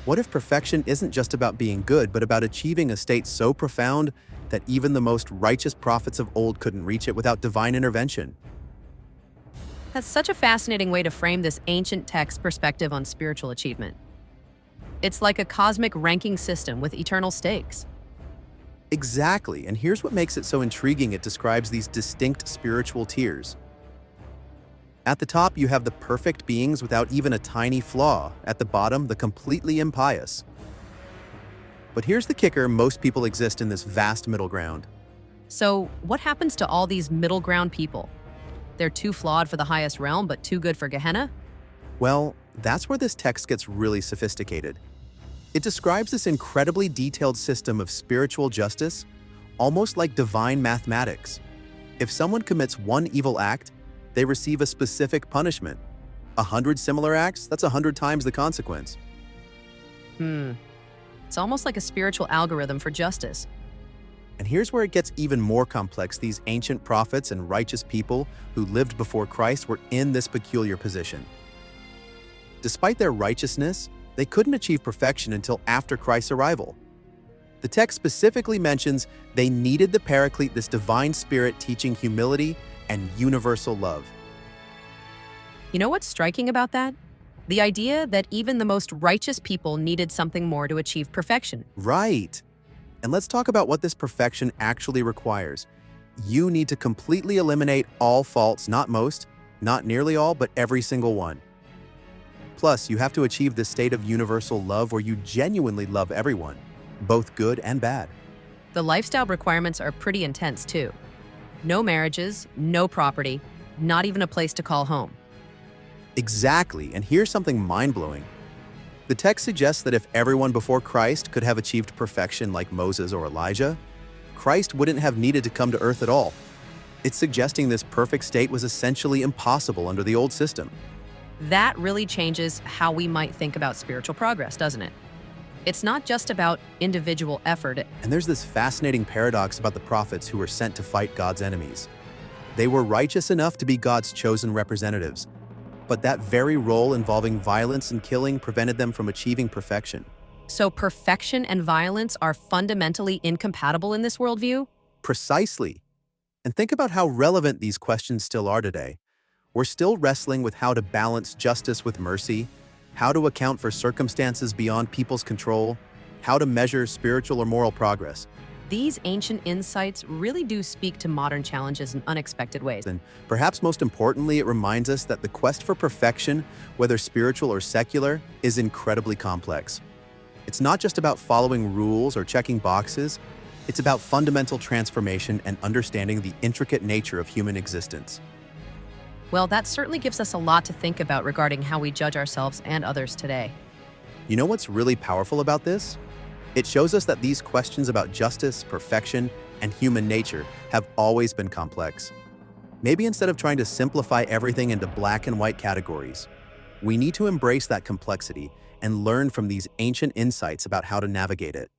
What if perfection isn't just about being good, but about achieving a state so profound that even the most righteous prophets of old couldn't reach it without divine intervention? That's such a fascinating way to frame this ancient text perspective on spiritual achievement. It's like a cosmic ranking system with eternal stakes. Exactly, and here's what makes it so intriguing. It describes these distinct spiritual tiers. At the top, you have the perfect beings without even a tiny flaw. At the bottom, the completely impious. But here's the kicker: most people exist in this vast middle ground. So, what happens to all these middle ground people? They're too flawed for the highest realm, but too good for Gehenna? Well, that's where this text gets really sophisticated. It describes this incredibly detailed system of spiritual justice, almost like divine mathematics. If someone commits one evil act, they receive a specific punishment. 100 similar acts, that's 100 times the consequence. It's almost like a spiritual algorithm for justice. And here's where it gets even more complex. These ancient prophets and righteous people who lived before Christ were in this peculiar position. Despite their righteousness, they couldn't achieve perfection until after Christ's arrival. The text specifically mentions they needed the Paraclete, this divine spirit teaching humility and universal love. You know what's striking about that? The idea that even the most righteous people needed something more to achieve perfection. Right. And let's talk about what this perfection actually requires. You need to completely eliminate all faults, not most, not nearly all, but every single one. Plus, you have to achieve this state of universal love where you genuinely love everyone, both good and bad. The lifestyle requirements are pretty intense too. No marriages, no property, not even a place to call home. Exactly, and here's something mind-blowing. The text suggests that if everyone before Christ could have achieved perfection like Moses or Elijah, Christ wouldn't have needed to come to earth at all. It's suggesting this perfect state was essentially impossible under the old system. That really changes how we might think about spiritual progress, doesn't it? It's not just about individual effort. And there's this fascinating paradox about the prophets who were sent to fight God's enemies. They were righteous enough to be God's chosen representatives, but that very role involving violence and killing prevented them from achieving perfection. So perfection and violence are fundamentally incompatible in this worldview? Precisely. And think about how relevant these questions still are today. We're still wrestling with how to balance justice with mercy, how to account for circumstances beyond people's control, how to measure spiritual or moral progress. These ancient insights really do speak to modern challenges in unexpected ways. And perhaps most importantly, it reminds us that the quest for perfection, whether spiritual or secular, is incredibly complex. It's not just about following rules or checking boxes. It's about fundamental transformation and understanding the intricate nature of human existence. Well, that certainly gives us a lot to think about regarding how we judge ourselves and others today. You know what's really powerful about this? It shows us that these questions about justice, perfection, and human nature have always been complex. Maybe instead of trying to simplify everything into black and white categories, we need to embrace that complexity and learn from these ancient insights about how to navigate it.